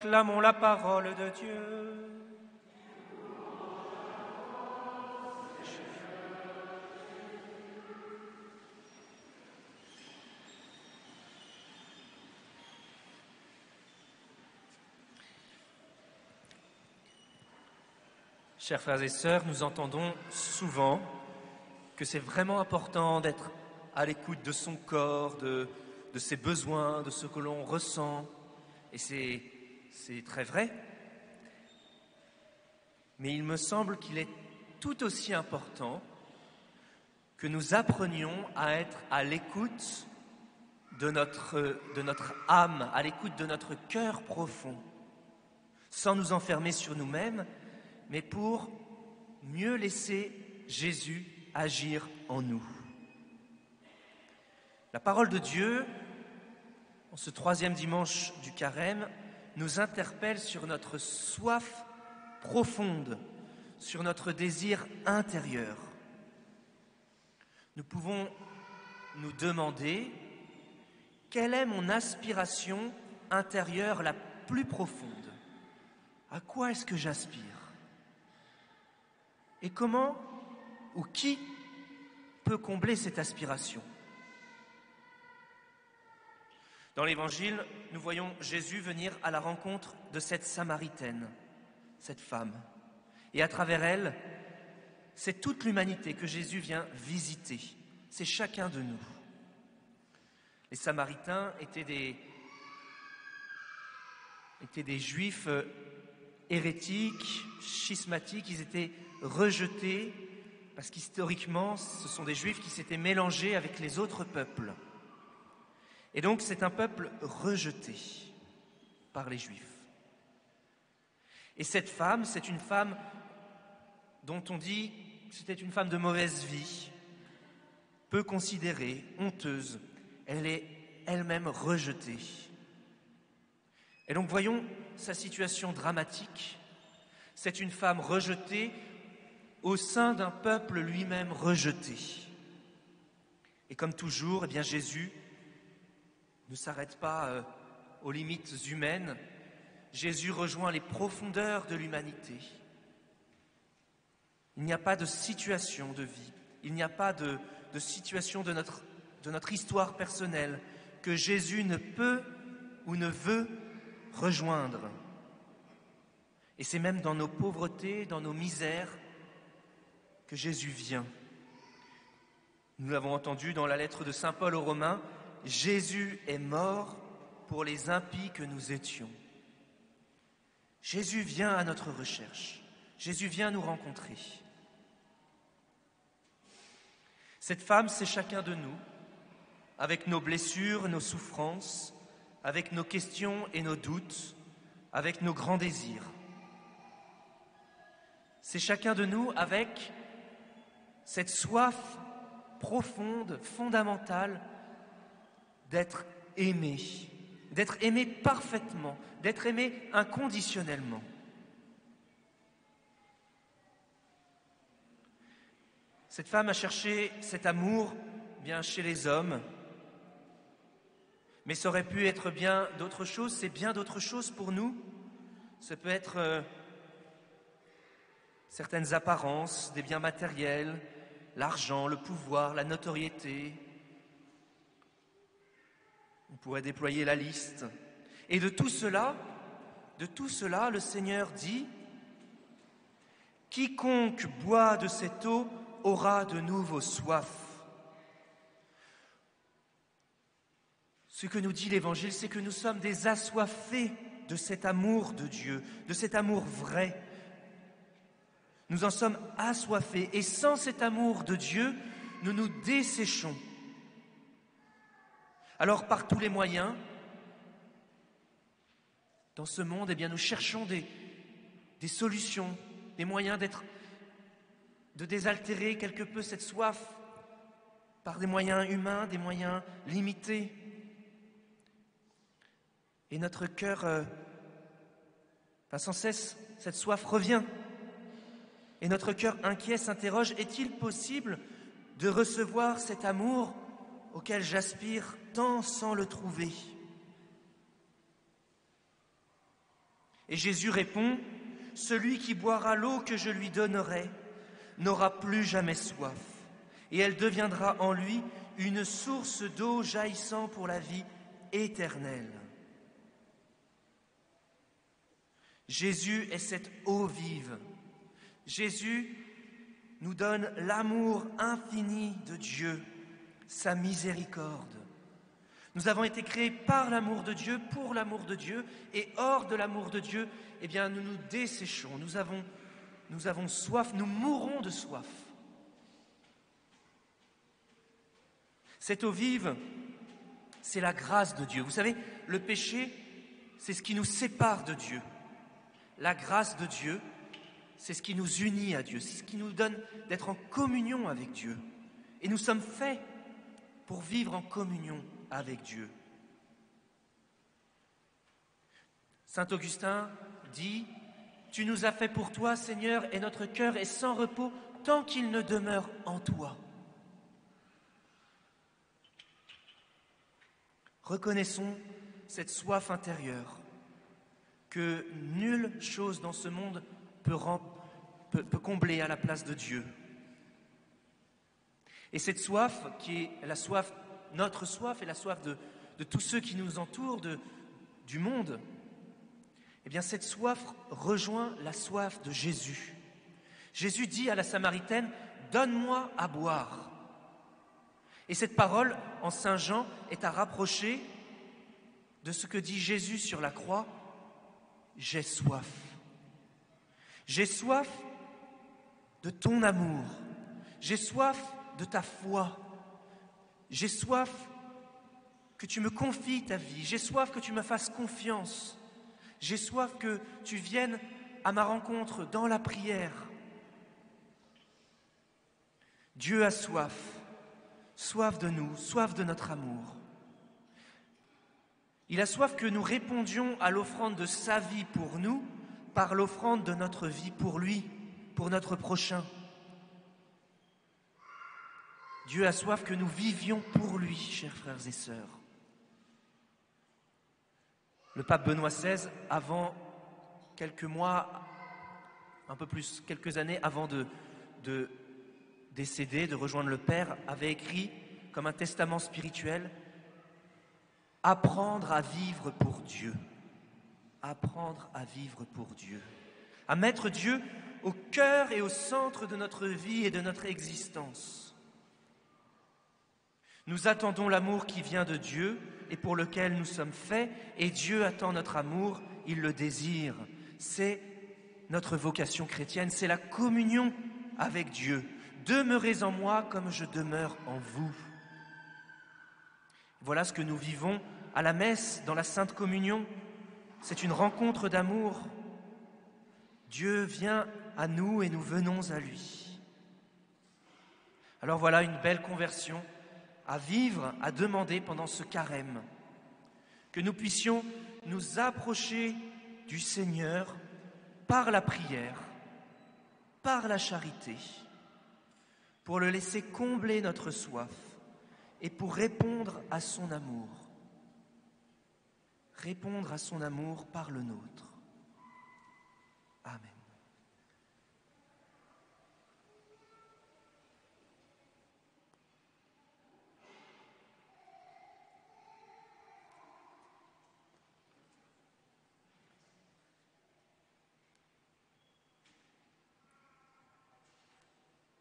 Acclamons la parole de Dieu. Chers frères et sœurs, nous entendons souvent que c'est vraiment important d'être à l'écoute de son corps, de ses besoins, de ce que l'on ressent. Et c'est très vrai. Mais il me semble qu'il est tout aussi important que nous apprenions à être à l'écoute de notre âme, à l'écoute de notre cœur profond, sans nous enfermer sur nous-mêmes, mais pour mieux laisser Jésus agir en nous. La parole de Dieu, en ce troisième dimanche du Carême, nous interpelle sur notre soif profonde, sur notre désir intérieur. Nous pouvons nous demander quelle est mon aspiration intérieure la plus profonde? À quoi est-ce que j'aspire? Et comment ou qui peut combler cette aspiration? Dans l'Évangile, nous voyons Jésus venir à la rencontre de cette Samaritaine, cette femme. Et à travers elle, c'est toute l'humanité que Jésus vient visiter. C'est chacun de nous. Les Samaritains étaient des Juifs hérétiques, schismatiques. Ils étaient rejetés parce qu'historiquement, ce sont des Juifs qui s'étaient mélangés avec les autres peuples. Et donc, c'est un peuple rejeté par les Juifs. Et cette femme, c'est une femme dont on dit que c'était une femme de mauvaise vie, peu considérée, honteuse. Elle est elle-même rejetée. Et donc, voyons sa situation dramatique. C'est une femme rejetée au sein d'un peuple lui-même rejeté. Et comme toujours, eh bien, Jésus ne s'arrête pas aux limites humaines. Jésus rejoint les profondeurs de l'humanité. Il n'y a pas de situation de vie, il n'y a pas de situation de notre histoire personnelle que Jésus ne peut ou ne veut rejoindre. Et c'est même dans nos pauvretés, dans nos misères, que Jésus vient. Nous l'avons entendu dans la lettre de saint Paul aux Romains, Jésus est mort pour les impies que nous étions. Jésus vient à notre recherche. Jésus vient nous rencontrer. Cette femme, c'est chacun de nous, avec nos blessures, nos souffrances, avec nos questions et nos doutes, avec nos grands désirs. C'est chacun de nous avec cette soif profonde, fondamentale, d'être aimé parfaitement, d'être aimé inconditionnellement. Cette femme a cherché cet amour bien chez les hommes, mais ça aurait pu être bien d'autres choses, c'est bien d'autres choses pour nous. Ça peut être certaines apparences, des biens matériels, l'argent, le pouvoir, la notoriété. On pourrait déployer la liste. Et de tout cela, le Seigneur dit « Quiconque boit de cette eau aura de nouveau soif. » Ce que nous dit l'Évangile, c'est que nous sommes des assoiffés de cet amour de Dieu, de cet amour vrai. Nous en sommes assoiffés et sans cet amour de Dieu, nous nous desséchons. Alors, par tous les moyens, dans ce monde, eh bien, nous cherchons des solutions, des moyens de désaltérer quelque peu cette soif par des moyens humains, des moyens limités. Et notre cœur, sans cesse, cette soif revient. Et notre cœur inquiet s'interroge, est-il possible de recevoir cet amour auquel j'aspire tant sans le trouver? Et Jésus répond, « Celui qui boira l'eau que je lui donnerai n'aura plus jamais soif, et elle deviendra en lui une source d'eau jaillissant pour la vie éternelle. » Jésus est cette eau vive. Jésus nous donne l'amour infini de Dieu, sa miséricorde. Nous avons été créés par l'amour de Dieu, pour l'amour de Dieu, et hors de l'amour de Dieu, eh bien, nous nous desséchons, nous avons soif, nous mourrons de soif. Cette eau vive, c'est la grâce de Dieu. Vous savez, le péché, c'est ce qui nous sépare de Dieu. La grâce de Dieu, c'est ce qui nous unit à Dieu, c'est ce qui nous donne d'être en communion avec Dieu. Et nous sommes faits pour vivre en communion avec Dieu. Saint Augustin dit « Tu nous as fait pour toi, Seigneur, et notre cœur est sans repos tant qu'il ne demeure en toi. » Reconnaissons cette soif intérieure que nulle chose dans ce monde peut combler à la place de Dieu. Et cette soif, qui est la soif, notre soif et la soif de tous ceux qui nous entourent, du monde, eh bien cette soif rejoint la soif de Jésus. Jésus dit à la Samaritaine, « Donne-moi à boire ». Et cette parole, en Saint Jean, est à rapprocher de ce que dit Jésus sur la croix, « J'ai soif ». J'ai soif de ton amour, j'ai soif de ta foi, j'ai soif que tu me confies ta vie, j'ai soif que tu me fasses confiance, j'ai soif que tu viennes à ma rencontre dans la prière. Dieu a soif, soif de nous, soif de notre amour. Il a soif que nous répondions à l'offrande de sa vie pour nous par l'offrande de notre vie pour lui, pour notre prochain. Dieu a soif que nous vivions pour lui, chers frères et sœurs. Le pape Benoît XVI, avant quelques mois, un peu plus, quelques années avant de décéder, de rejoindre le Père, avait écrit comme un testament spirituel « Apprendre à vivre pour Dieu ». Apprendre à vivre pour Dieu, à mettre Dieu au cœur et au centre de notre vie et de notre existence. Nous attendons l'amour qui vient de Dieu et pour lequel nous sommes faits, et Dieu attend notre amour, il le désire. C'est notre vocation chrétienne, c'est la communion avec Dieu. Demeurez en moi comme je demeure en vous. Voilà ce que nous vivons à la messe, dans la Sainte Communion. C'est une rencontre d'amour. Dieu vient à nous et nous venons à lui. Alors voilà une belle conversion à vivre, à demander pendant ce carême. Que nous puissions nous approcher du Seigneur par la prière, par la charité, pour le laisser combler notre soif et pour répondre à son amour. Répondre à son amour par le nôtre.